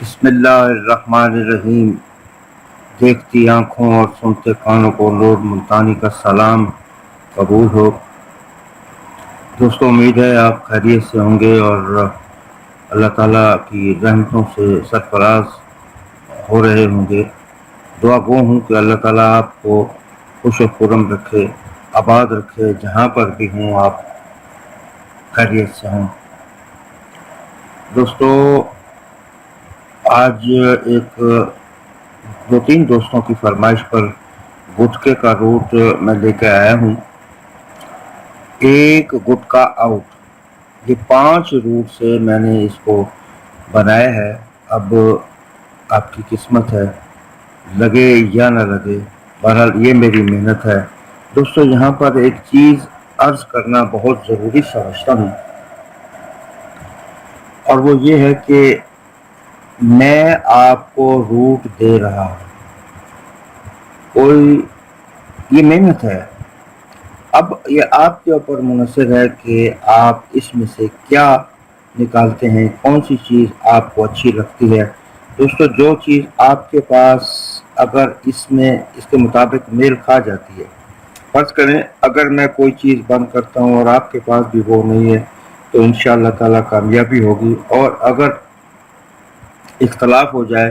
بسم اللہ الرحمن الرحیم۔ دیکھتی آنکھوں اور سنتے کانوں کو لوڈ ملتانی کا سلام قبول ہو۔ دوستوں، امید ہے آپ خیریت سے ہوں گے اور اللہ تعالیٰ کی رحمتوں سے سرفراز ہو رہے ہوں گے۔ دعا گو ہوں کہ اللہ تعالیٰ آپ کو خوش و خرم رکھے، آباد رکھے، جہاں پر بھی ہوں آپ خیریت سے ہوں۔ دوستو، آج ایک دو تین دوستوں کی فرمائش پر گٹکے کا روٹ میں لے کے آیا ہوں۔ ایک گٹکا آؤٹ، یہ 5 روٹ سے میں نے اس کو بنایا ہے۔ اب آپ کی قسمت ہے، لگے یا نہ لگے، بہرحال یہ میری محنت ہے۔ دوستو، یہاں پر ایک چیز عرض کرنا بہت ضروری سمجھتا ہوں، اور وہ یہ ہے کہ میں آپ کو روٹ دے رہا ہوں، کوئی یہ محنت ہے۔ اب یہ آپ کے اوپر منحصر ہے کہ آپ اس میں سے کیا نکالتے ہیں، کون سی چیز آپ کو اچھی لگتی ہے۔ دوستو، جو چیز آپ کے پاس اگر اس کے مطابق میل کھا جاتی ہے، فرض کریں اگر میں کوئی چیز بند کرتا ہوں اور آپ کے پاس بھی وہ نہیں ہے، تو انشاءاللہ تعالیٰ کامیابی ہوگی، اور اگر اختلاف ہو جائے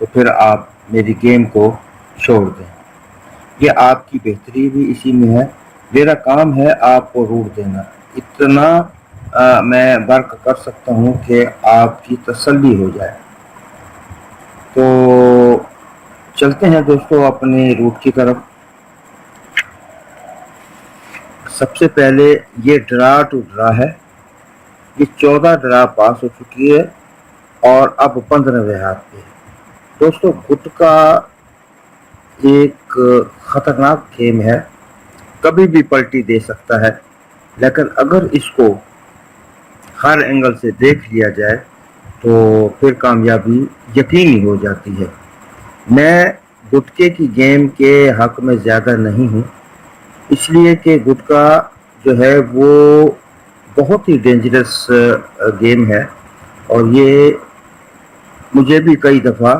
تو پھر آپ میری گیم کو چھوڑ دیں۔ یہ آپ کی بہتری بھی اسی میں ہے، میرا کام ہے آپ کو روٹ دینا۔ اتنا میں برق کر سکتا ہوں کہ آپ کی تسلی ہو جائے۔ تو چلتے ہیں دوستو اپنے روٹ کی طرف۔ سب سے پہلے یہ ڈرا ٹو ڈرا ہے، یہ 14 ڈرا پاس ہو چکی ہے اور اب 15ویں ہاتھ پہ ہے۔ دوستو، گٹکا ایک خطرناک گیم ہے، کبھی بھی پلٹی دے سکتا ہے، لیکن اگر اس کو ہر اینگل سے دیکھ لیا جائے تو پھر کامیابی یقینی ہو جاتی ہے۔ میں گٹکے کی گیم کے حق میں زیادہ نہیں ہوں، اس لیے کہ گٹکا جو ہے وہ بہت ہی ڈینجرس گیم ہے، اور یہ مجھے بھی کئی دفعہ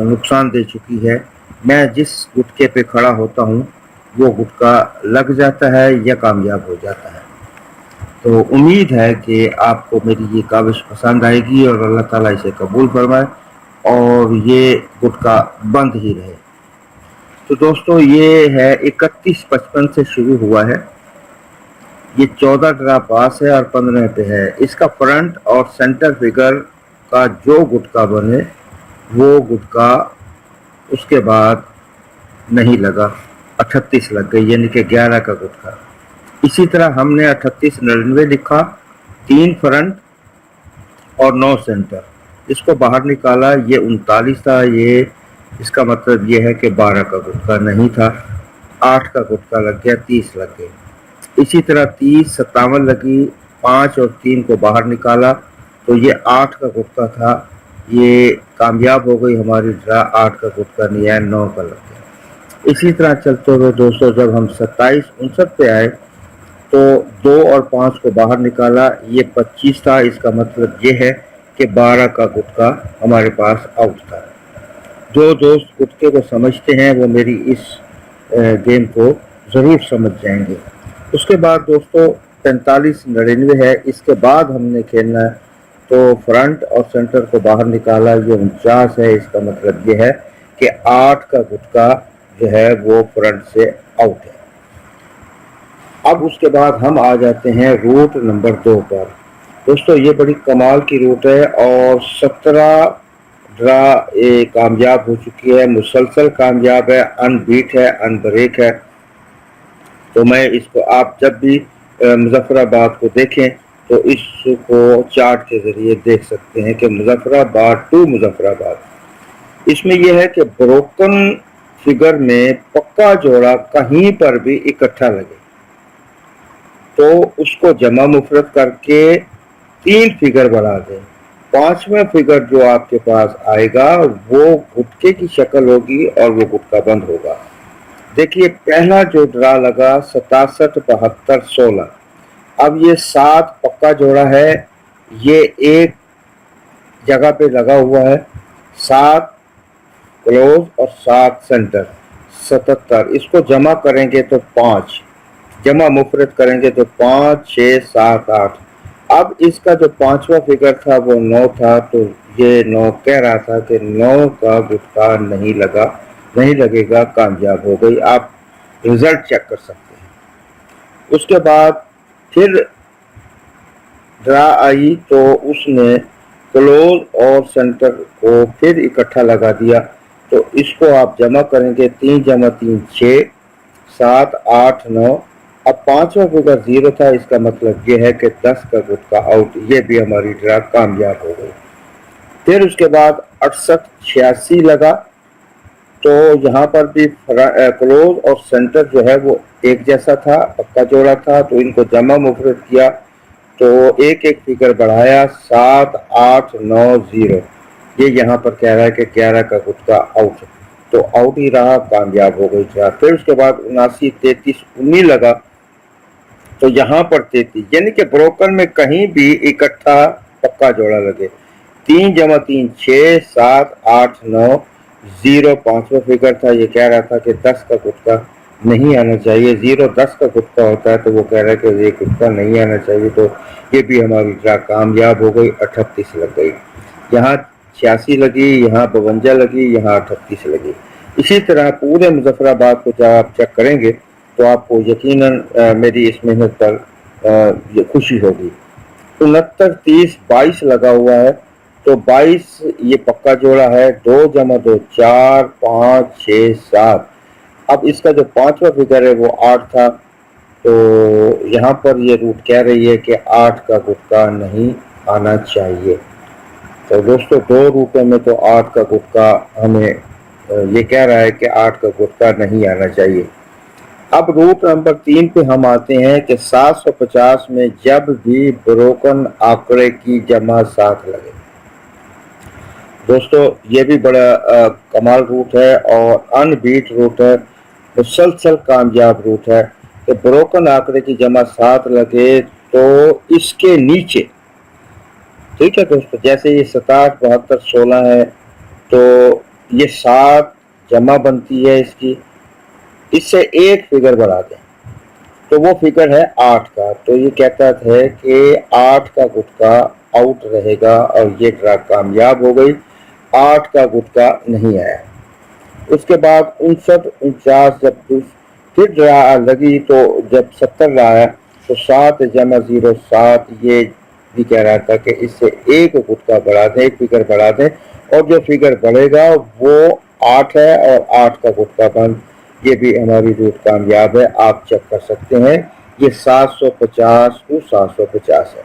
نقصان دے چکی ہے۔ میں جس گٹکے پہ کھڑا ہوتا ہوں وہ گٹکا لگ جاتا ہے یا کامیاب ہو جاتا ہے۔ تو امید ہے کہ آپ کو میری یہ کاوش پسند آئے گی اور اللہ تعالیٰ اسے قبول فرمائے اور یہ گٹکا بند ہی رہے۔ تو دوستو، یہ ہے 31-55 سے شروع ہوا ہے، یہ 14 ڈرا پاس ہے اور 15 پہ ہے۔ اس کا فرنٹ اور سینٹر فگر کا جو گٹکا بنے وہ گٹکا اس کے بعد نہیں لگا، 38 لگ گئی، یعنی کہ 11 کا گٹکا۔ اسی طرح ہم نے 38-99 لکھا، 3 فرنٹ اور 9 سینٹر، اس کو باہر نکالا، یہ 39 تھا، یہ اس کا مطلب یہ ہے کہ 12 کا گٹکا نہیں تھا، 8 کا گٹکا لگ گیا، 30 لگ گئے۔ اسی طرح 30-57 لگی، 5 اور 3 کو باہر نکالا تو یہ 8 کا گٹکا تھا، یہ کامیاب ہو گئی ہماری ڈرا، 8 کا گٹکا نہیں ہے، 9 کا لگ گیا۔ اسی طرح چلتے ہوئے دوستوں، جب ہم 27-59 پہ آئے تو 2 اور 5 کو باہر نکالا، یہ 25 تھا، اس کا مطلب یہ ہے کہ 12 کا گٹکا ہمارے پاس آؤٹ تھا۔ جو دوست گٹکے کو سمجھتے ہیں وہ میری اس گیم کو ضرور سمجھ جائیں گے۔ اس کے بعد دوستو 45-99 ہے، اس کے بعد ہم نے کھیلنا ہے، تو فرنٹ اور سینٹر کو باہر نکالا، یہ 49 ہے، اس کا مطلب یہ ہے کہ 8 کا گٹکا جو ہے وہ فرنٹ سے آؤٹ ہے۔ اب اس کے بعد ہم آ جاتے ہیں روٹ نمبر 2 پر۔ دوستو، یہ بڑی کمال کی روٹ ہے اور 17 ڈرا کامیاب ہو چکی ہے، مسلسل کامیاب ہے، ان بیٹ ہے، ان بریک ہے۔ تو میں اس کو، آپ جب بھی مظفر آباد کو دیکھیں تو اس کو چارٹ کے ذریعے دیکھ سکتے ہیں کہ مظفر آباد ٹو مظفر آباد، اس میں یہ ہے کہ بروکن فگر میں پکا جوڑا کہیں پر بھی اکٹھا لگے تو اس کو جمع مفرد کر کے 3 فگر بنا دیں، 5واں فگر جو آپ کے پاس آئے گا وہ گٹکے کی شکل ہوگی اور وہ گٹکا بند ہوگا۔ دیکھیے، پہلا جو ڈرا لگا 67-72-16، اب یہ 7 پکا جوڑا ہے، یہ ایک जगह पे लगा हुआ है 7 क्लोज और 7 सेंटर, 77। इसको जमा करेंगे तो 5, जमा मुफरत करेंगे तो 5, 6, 7, 8। अब इसका जो पांचवा फिगर था वो 9 था, तो ये 9 कह रहा था कि 9 का गुटका नहीं लगेगा, कामयाब हो गई। आप रिजल्ट चेक कर सकते हैं। उसके बाद फिर ड्रा आई तो उसने क्लोज और सेंटर को फिर इकट्ठा लगा दिया, तो इसको आप जमा करेंगे 3 जमा 3 6, 7, 8, 9। अब पांचवा फिगर 0 था, इसका मतलब ये है कि 10 का गुटका आउट। ये भी हमारी ड्रा कामयाब हो गई। फिर उसके बाद 68, 86 लगा, तो यहाँ पर भी क्लोज और सेंटर जो है वो एक जैसा था, पक्का जोड़ा था, तो इनको जमा मुफरत किया तो एक एक फिगर बढ़ाया 7, 8, 9, 0। ये यहाँ पर कह रहा है कि 11 का गुटका आउट, तो आउट ही रहा, कामयाब हो गई ड्रा। फिर उसके बाद 79, 33, 19 लगा, तो यहाँ पर 33, यानी कि ब्रोकन में कहीं भी इकट्ठा पक्का जोड़ा लगे। 3 जमा 3 6, 7, 8, 9, 0 पांचवा फिगर था। ये कह रहा था कि 10 का गुटका नहीं आना चाहिए। 0 10 का गुटका होता है, तो वो कह रहा है कि ये गुटका नहीं आना चाहिए, तो ये भी हमारी ड्रा कामयाब हो गई। 38 लग गई, यहाँ 86 लगी, यहाँ 52 लगी, यहाँ 38 लगी। इसी तरह पूरे मुजफ्फराबाद को जब आप चेक करेंगे तो आपको यकीनन मेरी इस मेहनत पर खुशी होगी। 69, 30, 22 लगा हुआ है, तो 22 ये पक्का जोड़ा है। 2 जमा 2 4, 5, 6, 7। अब इसका जो पांचवा फिगर है वो 8 था, तो यहाँ पर ये रूट कह रही है कि 8 का गुटका नहीं आना चाहिए। तो दोस्तों 2 रूटों में तो 8 का गुटका हमें ये कह रहा है कि 8 का गुटका नहीं आना चाहिए। अब रूट नंबर 3 पे हम आते हैं कि 750 में जब भी ब्रोकन आंकड़े की जमा 7 लगे। दोस्तों ये भी बड़ा कमाल रूट है और अनबीट रूट है, मुसलसल कामयाब रूट है कि ब्रोकन आंकड़े की जमा 7 लगे तो इसके नीचे, ठीक है दोस्तों, जैसे ये 67, 72, 16 है, तो ये 7 जमा बनती है इसकी, इससे एक फिगर बढ़ा दें तो वो फिगर है 8 का, तो ये कहता है कि 8 का गुटका आउट रहेगा और ये ड्रा कामयाब हो गई। 8 का गुटका नहीं आया। उसके बाद 59, 49 जब फिर ड्रा लगी तो जब 70 रहा है तो 7 जमा 0 7, ये भी कह रहा था कि इससे एक गुटका बढ़ा दें, एक फिगर बढ़ा दें, और जो फिगर बढ़ेगा वो 8 है और 8 का गुटका बंद। ये भी हमारी रूट कामयाब है, आप चेक कर सकते हैं। ये 750 टू 750 है।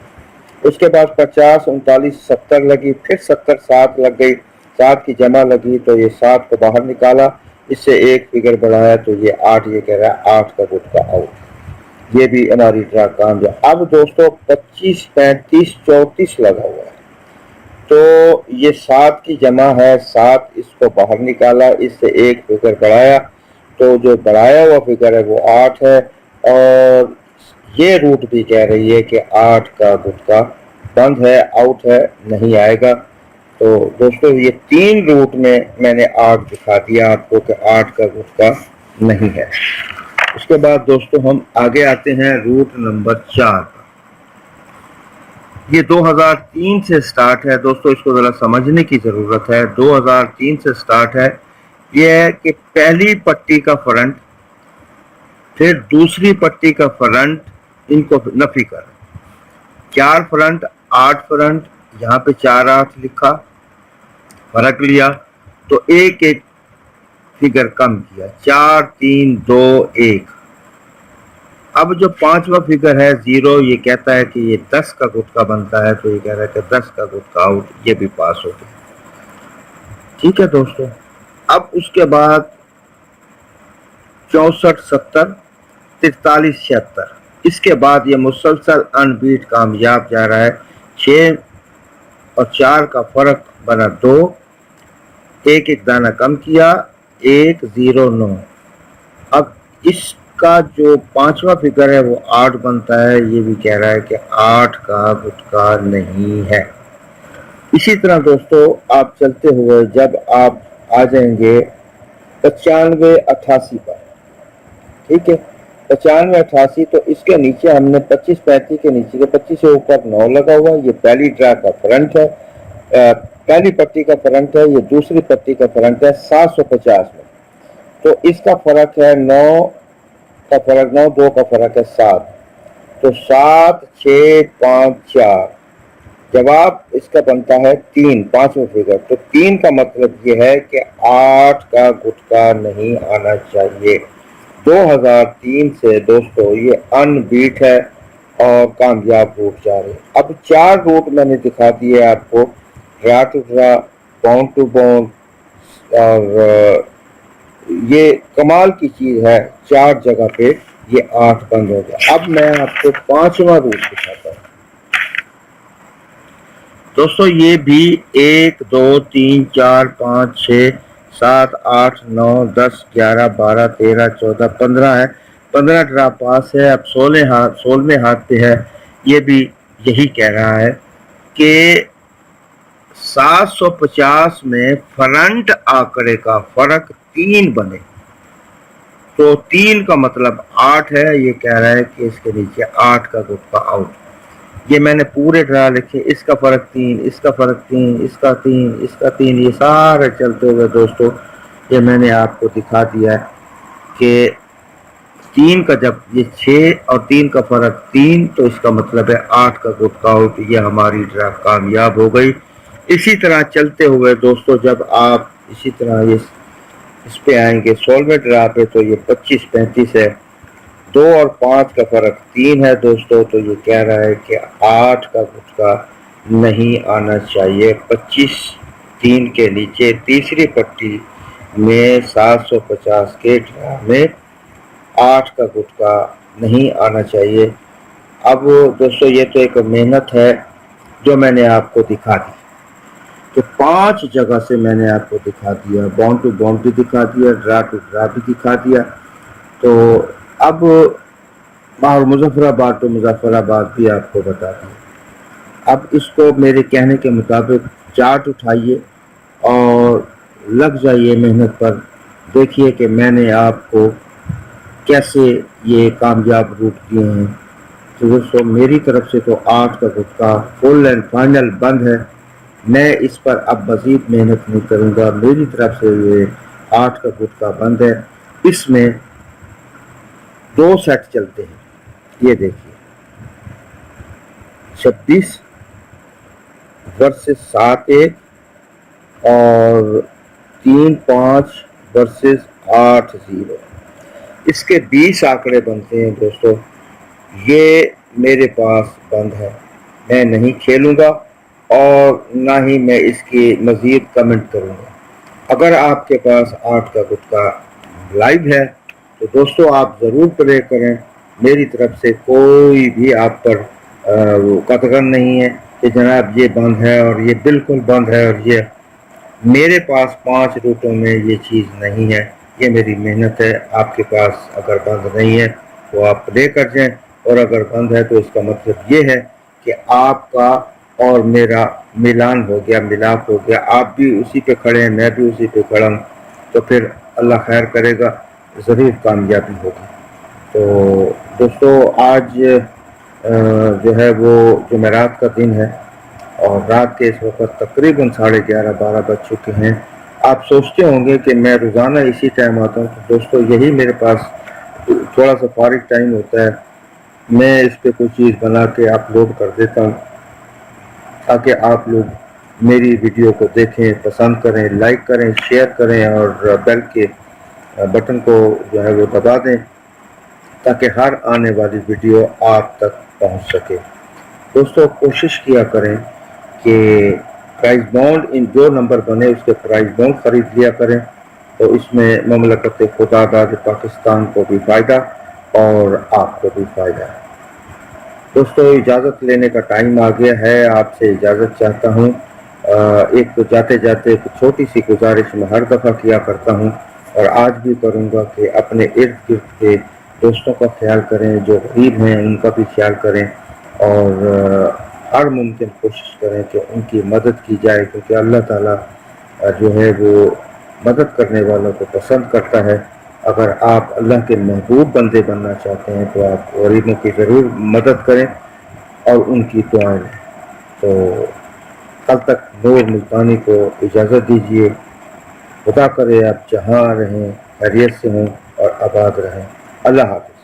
उसके बाद 50, 39, 70 लगी, फिर 70 7 लग गई, 7 की जमा लगी तो ये 7 को बाहर निकाला, इससे एक फिगर बढ़ाया तो ये 8, ये कह रहा है 8 का गुटका आउट। ये भी हमारी ड्रा कामयाब। अब दोस्तों 25, 35, 34 लगा हुआ है, तो ये 7 की जमा है 7, इसको बाहर निकाला, इससे एक फिगर बढ़ाया तो जो बढ़ाया हुआ फिगर है वो 8 है, और ये रूट भी कह रही है कि 8 का गुटका बंद है, आउट है, नहीं आएगा। तो दोस्तों ये 3 रूट में मैंने 8 दिखा दिया आपको कि 8 का गुटका नहीं है। उसके बाद दोस्तों हम आगे आते हैं रूट नंबर 4 पर। ये 2003 से स्टार्ट है दोस्तों, इसको जरा समझने की जरूरत है। 2003 से स्टार्ट है। यह है कि पहली पट्टी का फ्रंट, फिर दूसरी पट्टी का फ्रंट, इनको नफी कर 4 फ्रंट 8 फ्रंट, यहाँ पे 4 8 लिखा, फर्क लिया तो एक एक फिगर कम किया, 4 3 2 1। अब जो पांचवा फिगर है 0, ये कहता है कि ये 10 का गुटका बनता है, तो ये कह रहा है कि 10 का गुटका आउट, ये भी पास हो गया। ठीक है दोस्तों। अब उसके बाद 64 70 43 76, इसके बाद ये मुसलसल अनबीट कामयाब जा रहा है। 6 और 4 का फर्क बना 2, एक एक दाना कम किया, 1 0 9। अब इसका जो पांचवा फिगर है वो 8 बनता है, ये भी कह रहा है कि 8 का गुटका नहीं है। इसी तरह दोस्तों आप चलते हुए जब आप आ जाएंगे 9588 पर, ठीक है, 9588, तो इसके नीचे हमने 2535 के नीचे के 25 से ऊपर 9 लगा हुआ, ये पहली ड्रा का फ्रंट है, पहली पट्टी का फ्रंट है, ये दूसरी पट्टी का फ्रंट है 750 में। तो इसका फर्क है 9 का फर्क, 9 2 का फर्क है 7, तो 7 6 5 4, जवाब इसका बनता है 3, पांचवें फिगर। तो 3 का मतलब ये है कि 8 का गुटका नहीं आना चाहिए। 2003 से दोस्तों ये अनबीट है और कामयाब रूट जा रहे हैं। अब 4 रूट मैंने दिखा दिए आपको, draw to draw, bound to bound, और ये कमाल की चीज है, 4 जगह पे ये 8 बंद हो गया। अब मैं आपको 5वां रूट दिखाता हूँ दोस्तों। ये भी 1 2 3 4 5 6 7 8 9 10 11 12 13 14 15 है, 15 ड्रा पास है। अब 16वें हाथ पे है, ये भी यही कह रहा है कि 750 में फ्रंट आंकड़े का फर्क 3 बने, तो 3 का मतलब 8 है। ये कह रहा है कि इसके नीचे 8 का गुटका आउट। ये मैंने पूरे ड्रा लिखे, इसका फर्क 3, इसका फर्क 3, इसका 3, इसका 3, ये सारे चलते हुए दोस्तों ये मैंने आपको दिखा दिया है कि 3 का जब ये 6 और 3 का फर्क 3, तो इसका मतलब है 8 का गुटका आउट। ये हमारी ड्रा कामयाब हो गई। इसी तरह चलते हुए दोस्तों जब आप इसी तरह ये इस पे आएंगे 16वें ड्रा पे, तो ये 25 35 है, 2 और 5 का फर्क 3 है दोस्तों। तो ये कह रहा है कि 8 का गुटका नहीं आना चाहिए। 25 3 के नीचे तीसरी पट्टी में 750 के ड्रा में 8 का गुटका नहीं आना चाहिए। अब दोस्तों ये तो एक मेहनत है जो मैंने आपको दिखा दी, तो 5 जगह से मैंने आपको दिखा दिया, बाउंड टू बाउंड भी दिखा दिया, ड्रा टू ड्रा भी दिखा दिया। तो अब और मुजफ्फराबाद तो मुजफ्फराबाद भी आपको बता दिया। अब इसको मेरे कहने के मुताबिक चार्ट उठाइए और लग जाइए मेहनत पर, देखिए कि मैंने आपको कैसे ये कामयाब रूट दिए हैं। तो दोस्तों मेरी तरफ से तो 8 का गुटका फुल एंड फाइनल बंद है। मैं इस पर अब मजीद मेहनत नहीं करूँगा, मेरी तरफ से ये 8 का गुटका बंद है। इसमें 2 सेट चलते हैं, ये देखिए 26 वर्सेस 7 1 और 3 5 वर्सेस 8 0, इसके 20 आंकड़े बनते हैं दोस्तों। ये मेरे पास बंद है, मैं नहीं खेलूँगा और ना ही मैं इसकी मज़ीद कमेंट करूँगा। अगर आपके पास 8 का गुटका लाइव है तो दोस्तों आप ज़रूर प्ले करें। मेरी तरफ से कोई भी आप पर कतगन नहीं है कि जनाब ये बंद है और ये बिल्कुल बंद है, और ये मेरे पास 5 रूटों में ये चीज़ नहीं है। ये मेरी मेहनत है। आपके पास अगर बंद नहीं है तो आप प्ले कर जाएं, और अगर बंद है तो इसका मतलब ये है कि आपका और मेरा मिलान हो गया, मिलाप हो गया। आप भी उसी पे खड़े हैं, मैं भी उसी पे खड़ा हूँ, तो फिर अल्लाह खैर करेगा, ज़रूर कामयाबी होगी। तो दोस्तों आज जो है वो जुमेरात का दिन है और रात के इस वक्त तकरीबन 11:30 12 बज चुके हैं। आप सोचते होंगे कि मैं रोज़ाना इसी टाइम आता हूँ, तो दोस्तों यही मेरे पास थोड़ा सा फारिग टाइम होता है। मैं इस पर कोई चीज़ बना के अपलोड कर देता हूँ ताकि आप लोग मेरी वीडियो को देखें, पसंद करें, लाइक करें, शेयर करें और बेल के बटन को जो है वो दबा दें ताकि हर आने वाली वीडियो आप तक पहुंच सके। दोस्तों कोशिश किया करें कि प्राइस बॉन्ड इन जो नंबर बने उसके प्राइस बॉन्ड ख़रीद लिया करें, तो इसमें ममलकत खुदाबाद पाकिस्तान को भी फ़ायदा और आपको भी फ़ायदा है। दोस्तों इजाज़त लेने का टाइम आ गया है, आपसे इजाज़त चाहता हूँ। एक तो जाते जाते एक छोटी सी गुजारिश मैं हर दफ़ा किया करता हूँ और आज भी करूँगा कि अपने इर्द गिर्द के दोस्तों का ख्याल करें, जो गरीब हैं उनका भी ख्याल करें, और ہر ممکن کوشش کریں کہ ان کی مدد کی جائے، کیونکہ اللہ تعالیٰ جو ہے وہ مدد کرنے والوں کو پسند کرتا ہے۔ اگر آپ اللہ کے محبوب بندے بننا چاہتے ہیں تو آپ غریبوں کی ضرور مدد کریں اور ان کی دعائیں لیں۔ تو کل تک نور ملتانی کو اجازت دیجیے۔ خدا کرے آپ جہاں رہیں خیریت سے ہوں اور آباد رہیں۔ اللہ حافظ۔